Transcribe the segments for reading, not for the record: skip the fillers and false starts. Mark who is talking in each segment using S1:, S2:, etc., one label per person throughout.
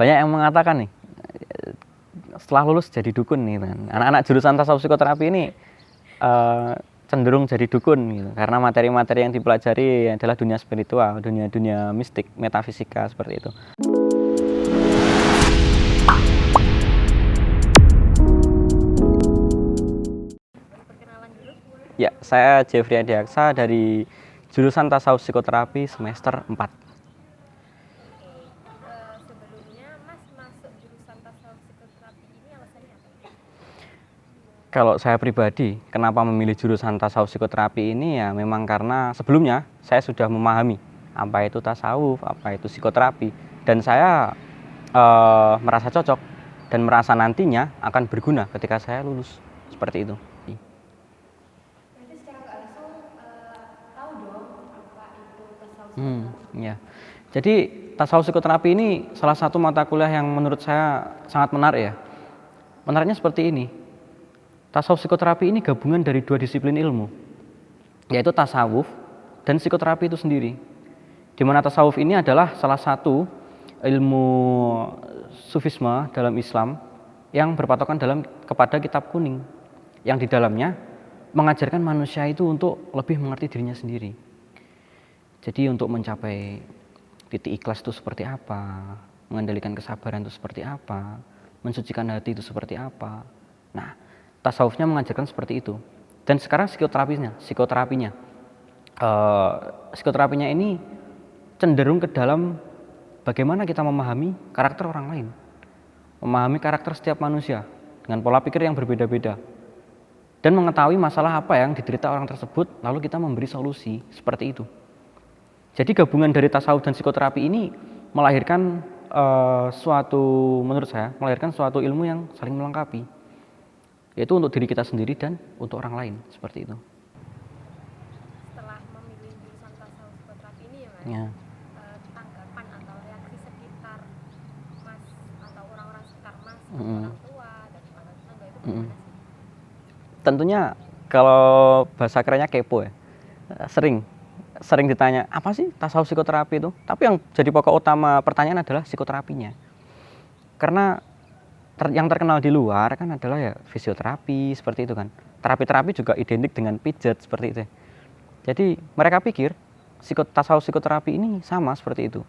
S1: banyak yang mengatakan nih, setelah lulus jadi dukun nih kan. Anak-anak jurusan tasawuf psikoterapi ini cenderung jadi dukun gitu, karena materi-materi yang dipelajari adalah dunia spiritual, dunia mistik, metafisika seperti itu. Ya, saya Jeffrey Adiaksa dari jurusan tasawuf psikoterapi semester 4.
S2: Sebelumnya Mas masuk jurusan tasawuf psikoterapi ini alasannya apa?
S1: Kalau saya pribadi, kenapa memilih jurusan tasawuf psikoterapi ini ya memang karena sebelumnya saya sudah memahami apa itu tasawuf, apa itu psikoterapi, dan saya merasa cocok dan merasa nantinya akan berguna ketika saya lulus, seperti itu.
S2: Nanti secara nggak langsung tahu dong apa itu tasawuf psikoterapi.
S1: Ya. Jadi tasawuf psikoterapi ini salah satu mata kuliah yang menurut saya sangat menarik ya. Menariknya seperti ini. Tasawuf psikoterapi ini gabungan dari dua disiplin ilmu, yaitu tasawuf dan psikoterapi itu sendiri. Di mana tasawuf ini adalah salah satu ilmu sufisme dalam Islam yang berpatokan kepada kitab kuning, yang di dalamnya mengajarkan manusia itu untuk lebih mengerti dirinya sendiri. Jadi untuk mencapai titik ikhlas itu seperti apa, mengendalikan kesabaran itu seperti apa, mensucikan hati itu seperti apa. Nah, tasawufnya mengajarkan seperti itu. Dan sekarang psikoterapinya ini cenderung ke dalam bagaimana kita memahami karakter orang lain, memahami karakter setiap manusia dengan pola pikir yang berbeda-beda, dan mengetahui masalah apa yang diderita orang tersebut, lalu kita memberi solusi seperti itu. Jadi gabungan dari tasawuf dan psikoterapi ini melahirkan menurut saya melahirkan suatu ilmu yang saling melengkapi, yaitu untuk diri kita sendiri dan untuk orang lain, seperti itu.
S2: Setelah memilih jurusan tasawuf psikoterapi ini ya Mas,
S1: Ya.
S2: tanggapan atau reaksi sekitar Mas atau orang-orang sekitar Mas, orang tua dan tetangga itu gimana sih?
S1: Tentunya kalau bahasa kerennya kepo ya, sering ditanya apa sih tasawuf psikoterapi itu, tapi yang jadi pokok utama pertanyaan adalah psikoterapinya, karena yang terkenal di luar kan adalah ya fisioterapi seperti itu kan, terapi juga identik dengan pijat seperti itu. Jadi mereka pikir tasawuf psikoterapi ini sama seperti itu.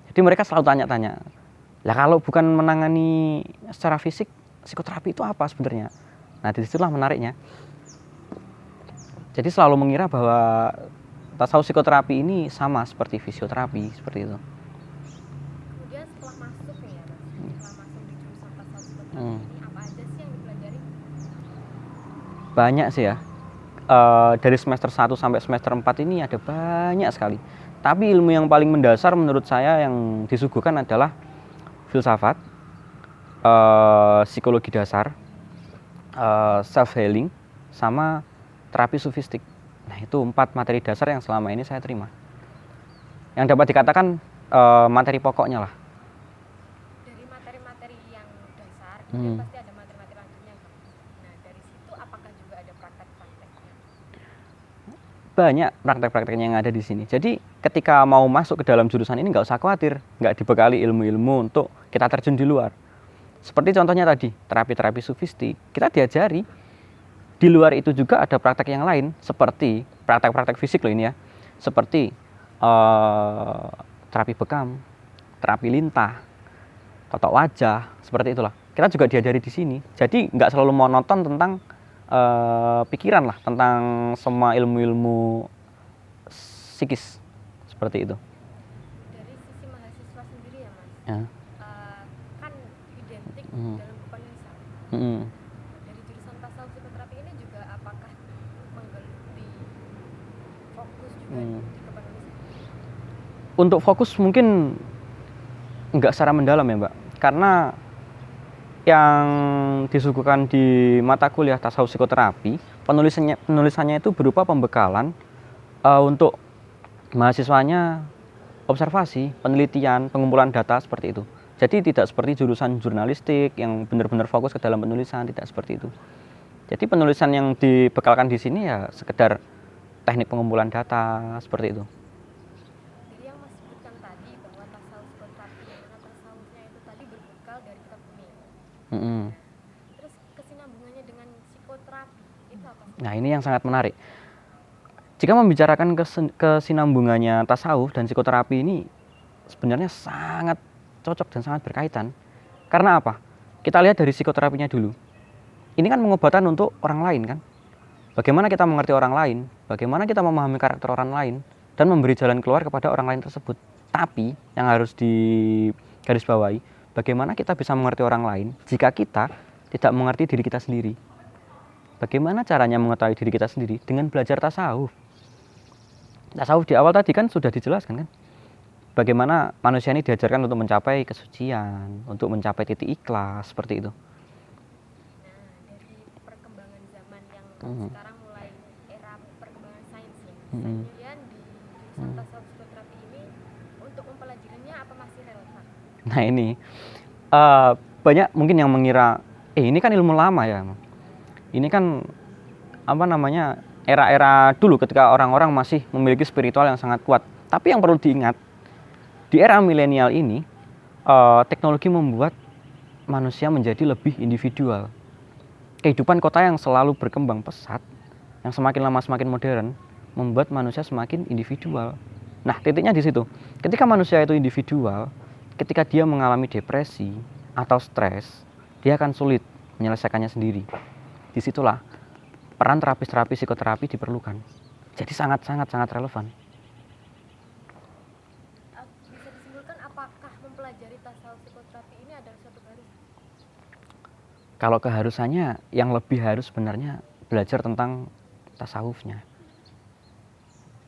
S1: Jadi mereka selalu tanya-tanya, lah kalau bukan menangani secara fisik, psikoterapi itu apa sebenarnya? Nah, disitulah menariknya. Jadi selalu mengira bahwa tasawuf psikoterapi ini sama seperti fisioterapi, seperti itu.
S2: Kemudian setelah masuk nih ya Mas, setelah masuk di jurusan tasawuf psikoterapi ini apa aja sih yang dipelajari?
S1: Banyak sih ya. Dari semester 1 sampai semester 4 ini ada banyak sekali. Tapi ilmu yang paling mendasar menurut saya yang disuguhkan adalah filsafat, psikologi dasar, self healing, sama terapi sufistik. Nah, itu 4 materi dasar yang selama ini saya terima, yang dapat dikatakan materi pokoknya lah.
S2: Dari materi-materi yang dasar, kemudian pasti ada materi-materi lanjutnya kan? Nah, dari situ apakah juga ada praktek-prakteknya?
S1: Banyak praktek-prakteknya yang ada di sini. Jadi ketika mau masuk ke dalam jurusan ini nggak usah khawatir, nggak dibekali ilmu-ilmu untuk kita terjun di luar. Seperti contohnya tadi, terapi-terapi sufistik, kita diajari. Di luar itu juga ada praktek yang lain, seperti praktek-praktek fisik loh ini ya, seperti terapi bekam, terapi lintah, totok wajah, seperti itulah. Kita juga diajari di sini. Jadi nggak selalu monoton tentang pikiran lah, tentang semua ilmu-ilmu psikis, seperti itu.
S2: Dari sisi mahasiswa sendiri ya Mas,
S1: Ya.
S2: kan identik dalam penulisan. Dari jurusan tasawuf psikoterapi ini juga apakah menggeluti fokus juga di kepenulisan?
S1: Untuk fokus mungkin nggak secara mendalam ya Mbak, karena yang disuguhkan di mata kuliah tasawuf psikoterapi, penulisannya itu berupa pembekalan untuk mahasiswanya, observasi, penelitian, pengumpulan data seperti itu. Jadi tidak seperti jurusan jurnalistik yang benar-benar fokus ke dalam penulisan, tidak seperti itu. Jadi penulisan yang dibekalkan di sini ya sekedar teknik pengumpulan data seperti itu.
S2: Jadi yang Mas sebutkan tadi bahwa tasawuf psikoterapi yang mana tasawufnya itu berasal dari kitab kuning.
S1: Mm-mm.
S2: Terus kesinambungannya dengan psikoterapi itu apa sih?
S1: Nah, ini yang sangat menarik. Jika membicarakan kesinambungannya tasawuf dan psikoterapi ini sebenarnya sangat cocok dan sangat berkaitan. Karena apa? Kita lihat dari psikoterapinya dulu. Ini kan pengobatan untuk orang lain kan? Bagaimana kita mengerti orang lain, bagaimana kita memahami karakter orang lain, dan memberi jalan keluar kepada orang lain tersebut. Tapi, yang harus digarisbawahi, bagaimana kita bisa mengerti orang lain jika kita tidak mengerti diri kita sendiri. Bagaimana caranya mengetahui diri kita sendiri? Dengan belajar tasawuf. Tasawuf di awal tadi kan sudah dijelaskan kan? Bagaimana manusia ini diajarkan untuk mencapai kesucian, untuk mencapai titik ikhlas, seperti itu.
S2: Nah, dari perkembangan zaman yang
S1: Mhm.
S2: sekarang mulai era perkembangan sains ya.
S1: Mhm.
S2: Kemudian di jurusan tasawuf psikoterapi ini untuk mempelajarinya apa masih relevan?
S1: Nah ini banyak mungkin yang mengira, ini kan ilmu lama ya. Ini kan apa namanya era-era dulu ketika orang-orang masih memiliki spiritual yang sangat kuat. Tapi yang perlu diingat di era milenial ini teknologi membuat manusia menjadi lebih individual. Kehidupan kota yang selalu berkembang pesat, yang semakin lama semakin modern, membuat manusia semakin individual. Nah, titiknya di situ. Ketika manusia itu individual, ketika dia mengalami depresi atau stres, dia akan sulit menyelesaikannya sendiri. Disitulah peran terapis-terapis psikoterapi diperlukan. Jadi sangat relevan.
S2: Bisa disimpulkan apakah mempelajari tasawuf psikoterapi ini adalah suatu keharusan?
S1: Kalau keharusannya, yang lebih harus sebenarnya belajar tentang tasawufnya.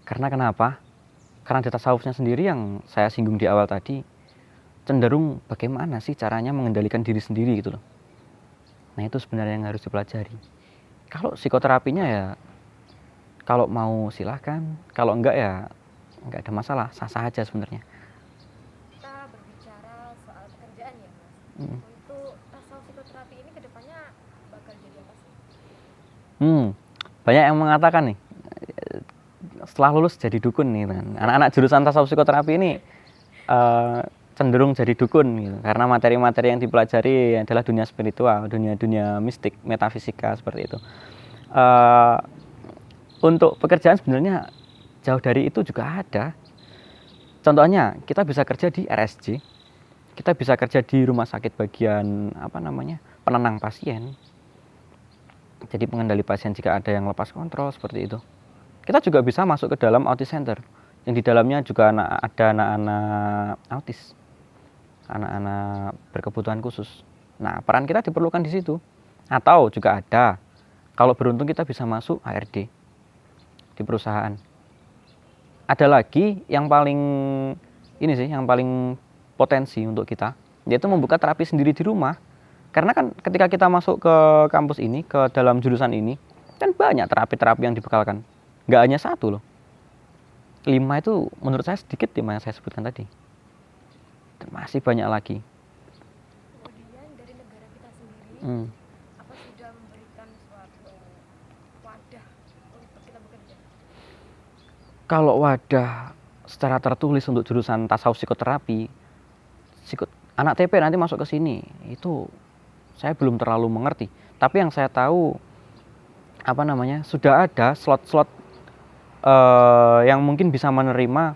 S1: Karena kenapa? Karena di tasawufnya sendiri yang saya singgung di awal tadi, cenderung bagaimana sih caranya mengendalikan diri sendiri gitu loh. Nah itu sebenarnya yang harus dipelajari. Kalau psikoterapinya ya, kalau mau silahkan, kalau enggak ya enggak ada masalah, sah-sah aja sebenarnya.
S2: Kita berbicara soal pekerjaan ya mas. Untuk tasawuf psikoterapi ini kedepannya bakal jadi apa sih?
S1: Banyak yang mengatakan nih, setelah lulus jadi dukun nih kan. Anak-anak jurusan tasawuf psikoterapi ini cenderung jadi dukun gitu. Karena materi-materi yang dipelajari adalah dunia spiritual, dunia mistik, metafisika seperti itu. Untuk pekerjaan sebenarnya jauh dari itu juga ada. Contohnya kita bisa kerja di RSJ, kita bisa kerja di rumah sakit bagian penenang pasien. Jadi pengendali pasien jika ada yang lepas kontrol seperti itu. Kita juga bisa masuk ke dalam autis center, yang di dalamnya juga ada anak-anak autis, anak-anak berkebutuhan khusus. Nah, peran kita diperlukan di situ. Atau juga ada, kalau beruntung kita bisa masuk HRD di perusahaan. Ada lagi yang paling yang paling potensi untuk kita, yaitu membuka terapi sendiri di rumah. Karena kan ketika kita masuk ke kampus ini, ke dalam jurusan ini, kan banyak terapi-terapi yang dibekalkan. Nggak hanya satu loh. 5 itu menurut saya sedikit 5 yang saya sebutkan tadi. Dan masih banyak lagi.
S2: Kemudian dari negara kita sendiri, apa sudah memberikan suatu wadah untuk kita bekerja?
S1: Kalau wadah secara tertulis untuk jurusan tasawuf psikoterapi, anak TP nanti masuk ke sini, itu saya belum terlalu mengerti. Tapi yang saya tahu sudah ada slot-slot yang mungkin bisa menerima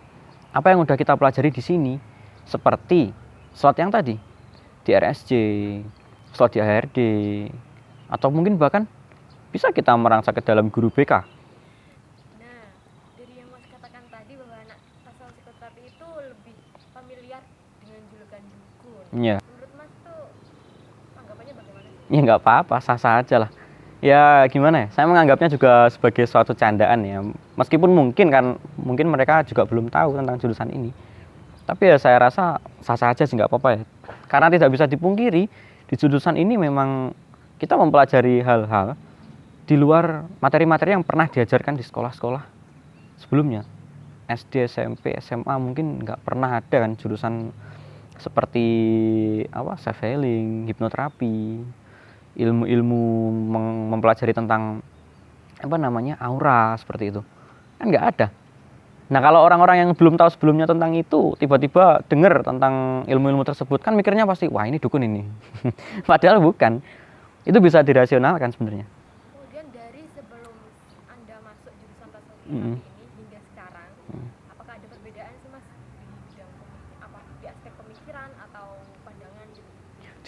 S1: apa yang udah kita pelajari di sini, seperti slot yang tadi di RSJ, slot di HRD, atau mungkin bahkan bisa kita merangsek ke dalam guru BK.
S2: Nah, dari yang mas katakan tadi bahwa anak tasawuf psikoterapi itu lebih familiar dengan julukan dukun.
S1: Ya.
S2: Menurut mas tuh anggapannya bagaimana sih?
S1: Ya nggak apa-apa, sah-sah aja lah. Ya gimana ya, saya menganggapnya juga sebagai suatu candaan ya. Meskipun mungkin mereka juga belum tahu tentang jurusan ini. Tapi ya saya rasa sah-sah aja sih, nggak apa-apa ya. Karena tidak bisa dipungkiri, di jurusan ini memang kita mempelajari hal-hal di luar materi-materi yang pernah diajarkan di sekolah-sekolah sebelumnya. SD, SMP, SMA mungkin nggak pernah ada kan jurusan seperti self healing, hipnoterapi, ilmu-ilmu mempelajari tentang aura seperti itu. Kan nggak ada. Nah, kalau orang-orang yang belum tahu sebelumnya tentang itu, tiba-tiba dengar tentang ilmu-ilmu tersebut, kan mikirnya pasti, wah ini dukun ini. Padahal bukan. Itu bisa dirasionalkan sebenarnya.
S2: Kemudian dari sebelum Anda masuk jurusan tasawuf
S1: Mm-mm.
S2: terapi ini hingga sekarang, apakah ada perbedaan sih Mas di bidang di aspek pemikiran atau pandangan gitu?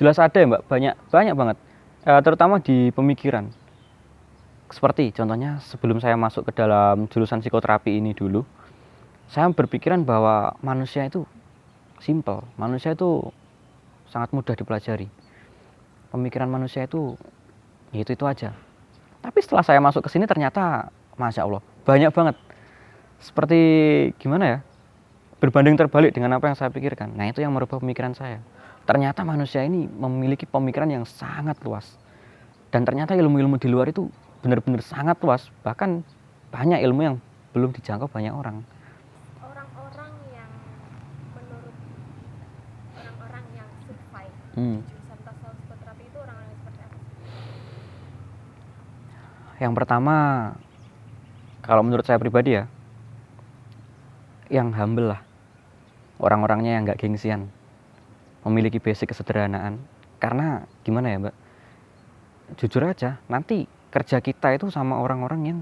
S1: Jelas ada ya Mbak, banyak banget. Terutama di pemikiran. Seperti contohnya sebelum saya masuk ke dalam jurusan psikoterapi ini dulu, saya berpikiran bahwa manusia itu simple, manusia itu sangat mudah dipelajari. Pemikiran manusia itu ya itu aja. Tapi setelah saya masuk ke sini ternyata Masya Allah banyak banget. Seperti gimana ya, berbanding terbalik dengan apa yang saya pikirkan. Nah itu yang merubah pemikiran saya. Ternyata manusia ini memiliki pemikiran yang sangat luas. Dan ternyata ilmu-ilmu di luar itu benar-benar sangat luas. Bahkan banyak ilmu yang belum dijangkau banyak orang.
S2: Orang-orang yang menurut orang-orang yang survive
S1: Hmm.
S2: di jurusan tasawuf psikoterapi itu orang-orang yang seperti apa?
S1: Yang pertama, kalau menurut saya pribadi ya, yang humble lah. Orang-orangnya yang nggak gengsian, memiliki basic kesederhanaan. Karena gimana ya Mbak, jujur aja, nanti kerja kita itu sama orang-orang yang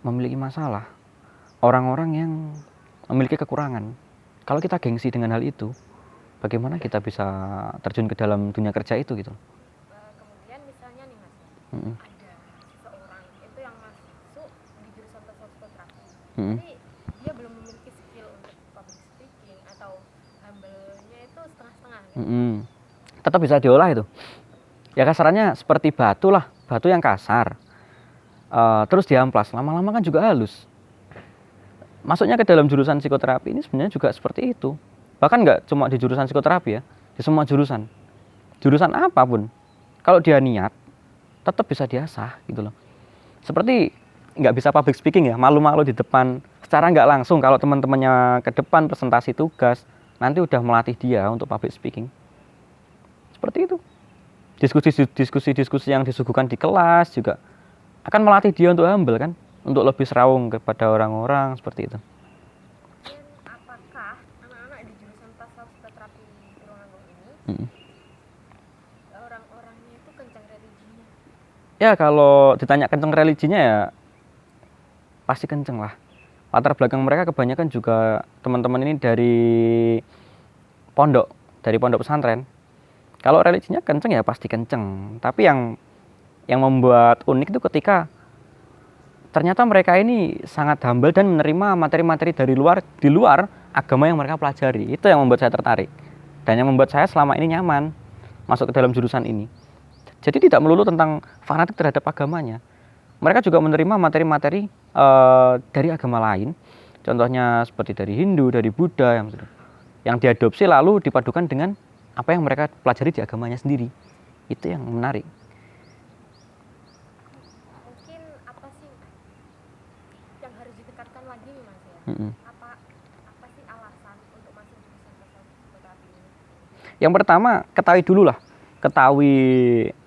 S1: memiliki masalah, orang-orang yang memiliki kekurangan. Kalau kita gengsi dengan hal itu, bagaimana kita bisa terjun ke dalam dunia kerja itu gitu.
S2: Kemudian misalnya nih Mas,
S1: Mm-mm.
S2: ada seseorang itu yang masuk di jurusan tasawuf psikoterapi,
S1: Mm-mm.
S2: tapi dia belum memiliki skill untuk public speaking atau humble-nya itu setengah-setengah gitu.
S1: Mm-mm. Tetap bisa diolah itu. Ya kasarannya seperti batu lah, batu yang kasar. Terus diamplas, lama-lama kan juga halus. Masuknya ke dalam jurusan psikoterapi ini sebenarnya juga seperti itu. Bahkan nggak cuma di jurusan psikoterapi ya, di semua jurusan. Jurusan apapun, kalau dia niat, tetap bisa diasah gitu loh. Seperti nggak bisa public speaking ya, malu-malu di depan. Secara nggak langsung kalau teman-temannya ke depan presentasi tugas, nanti udah melatih dia untuk public speaking. Seperti itu. Diskusi-diskusi yang disuguhkan di kelas juga akan melatih dia untuk humble kan, untuk lebih serawung kepada orang-orang seperti itu.
S2: Dan apakah anak-anak di jurusan tasawuf psikoterapi Tulungagung ini
S1: Mm.
S2: orang-orangnya itu kencang religinya?
S1: Ya kalau ditanya kenceng religinya ya pasti kenceng lah. Latar belakang mereka kebanyakan juga teman-teman ini dari pondok pesantren. Kalau religinya kenceng ya pasti kenceng. Tapi yang membuat unik itu ketika ternyata mereka ini sangat humble dan menerima materi-materi di luar agama yang mereka pelajari. Itu yang membuat saya tertarik. Dan yang membuat saya selama ini nyaman masuk ke dalam jurusan ini. Jadi tidak melulu tentang fanatik terhadap agamanya. Mereka juga menerima materi-materi dari agama lain. Contohnya seperti dari Hindu, dari Buddha yang diadopsi lalu dipadukan dengan apa yang mereka pelajari di agamanya sendiri. Itu yang menarik.
S2: Mungkin apa sih yang harus ditingkatkan lagi nih Mas ya?
S1: Mm-mm.
S2: Apa sih alasan untuk masuk jurusan tasawuf psikoterapi ini?
S1: Yang pertama, ketahui dulu lah. Ketahui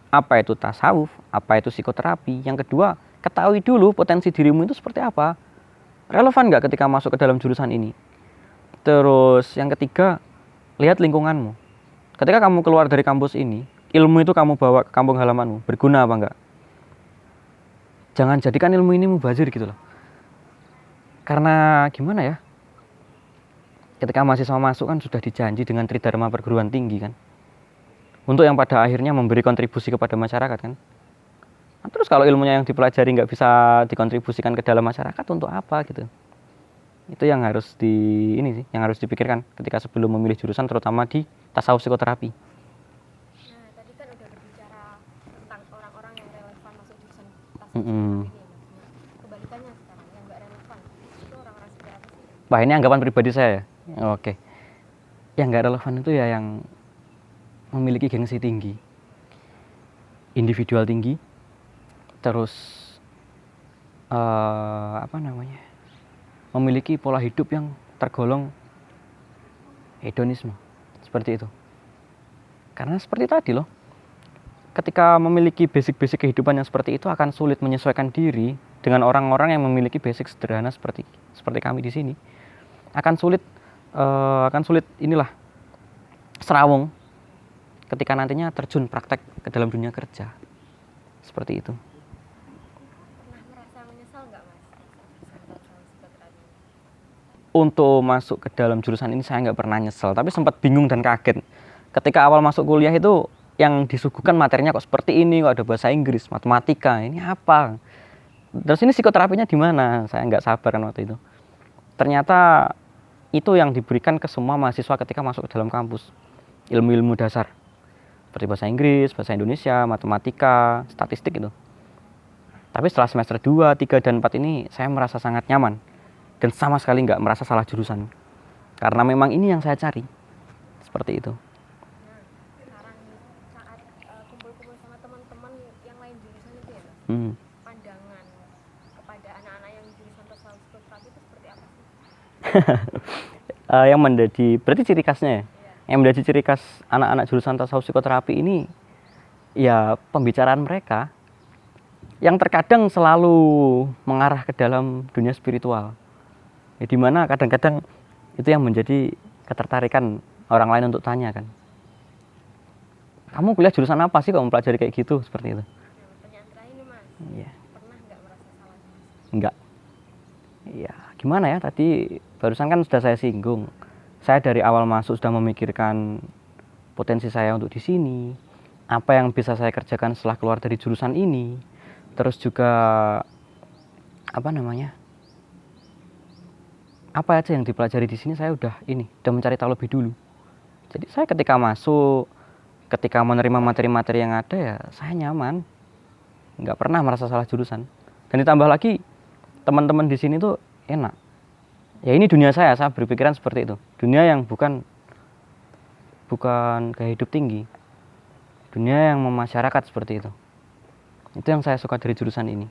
S1: apa itu tasawuf, apa itu psikoterapi. Yang kedua, ketahui dulu potensi dirimu itu seperti apa. Relevan nggak ketika masuk ke dalam jurusan ini. Terus yang ketiga, lihat lingkunganmu. Ketika kamu keluar dari kampus ini, ilmu itu kamu bawa ke kampung halamanmu, berguna apa enggak? Jangan jadikan ilmu ini mubazir gitu loh. Karena gimana ya? Ketika mahasiswa masuk kan sudah dijanji dengan tridharma perguruan tinggi kan. Untuk yang pada akhirnya memberi kontribusi kepada masyarakat kan. Nah, terus kalau ilmunya yang dipelajari nggak bisa dikontribusikan ke dalam masyarakat untuk apa gitu? Itu yang harus yang harus dipikirkan ketika sebelum memilih jurusan terutama di tasawuf psikoterapi.
S2: Nah, tadi kan udah berbicara tentang orang-orang yang relevan masuk jurusan tasawuf
S1: Mm-mm.
S2: psikoterapi nih. Nah, kebalikannya sekarang yang nggak relevan itu orang-orang seperti apa sih?
S1: Wah ini anggapan pribadi saya ya. Oke. Yang nggak relevan itu ya yang memiliki gengsi tinggi, individual tinggi, terus memiliki pola hidup yang tergolong hedonisme seperti itu. Karena seperti tadi loh, ketika memiliki basic-basic kehidupan yang seperti itu akan sulit menyesuaikan diri dengan orang-orang yang memiliki basic sederhana seperti kami di sini, akan sulit inilah serawung ketika nantinya terjun praktek ke dalam dunia kerja. Seperti itu.
S2: Pernah merasa menyesal nggak Mas jurusan tata psikoterapi?
S1: Untuk masuk ke dalam jurusan ini saya nggak pernah nyesel, tapi sempat bingung dan kaget. Ketika awal masuk kuliah itu yang disuguhkan materinya kok seperti ini, kok ada bahasa Inggris, matematika, ini apa? Terus ini psikoterapinya di mana? Saya nggak sabar kan waktu itu. Ternyata itu yang diberikan ke semua mahasiswa ketika masuk ke dalam kampus. Ilmu-ilmu dasar. Seperti bahasa Inggris, bahasa Indonesia, matematika, statistik itu. Tapi setelah semester 2, 3, dan 4 ini saya merasa sangat nyaman. Dan sama sekali nggak merasa salah jurusan. Karena memang ini yang saya cari. Seperti itu.
S2: Nah, sekarang saat kumpul-kumpul sama teman-teman yang lain jurusan itu ya Mas,
S1: Hmm.
S2: pandangan kepada anak-anak yang jurusan tata psikoterapi itu seperti apa sih?
S1: Yang menjadi berarti ciri khasnya ya.
S2: Iya.
S1: Yang menjadi ciri khas anak-anak jurusan tasawuf psikoterapi ini ya pembicaraan mereka yang terkadang selalu mengarah ke dalam dunia spiritual. Ya, di mana kadang-kadang itu yang menjadi ketertarikan orang lain untuk tanya kan. Kamu kuliah jurusan apa sih kok mempelajari kayak gitu seperti itu?
S2: Nah, pertanyaan terakhir nih Mas,
S1: Iya,
S2: pernah nggak merasa salah jurusan?
S1: enggak. Ya, gimana ya tadi barusan kan sudah saya singgung. Saya dari awal masuk sudah memikirkan potensi saya untuk di sini, apa yang bisa saya kerjakan setelah keluar dari jurusan ini. Terus juga apa namanya? Apa aja yang dipelajari di sini saya udah mencari tahu lebih dulu. Jadi saya ketika masuk, ketika menerima materi-materi yang ada ya saya nyaman. Nggak pernah merasa salah jurusan. Dan ditambah lagi teman-teman di sini tuh enak. Ya ini dunia saya berpikiran seperti itu. Dunia yang bukan gaya hidup tinggi. Dunia yang memasyarakat seperti itu. Itu yang saya suka dari jurusan ini.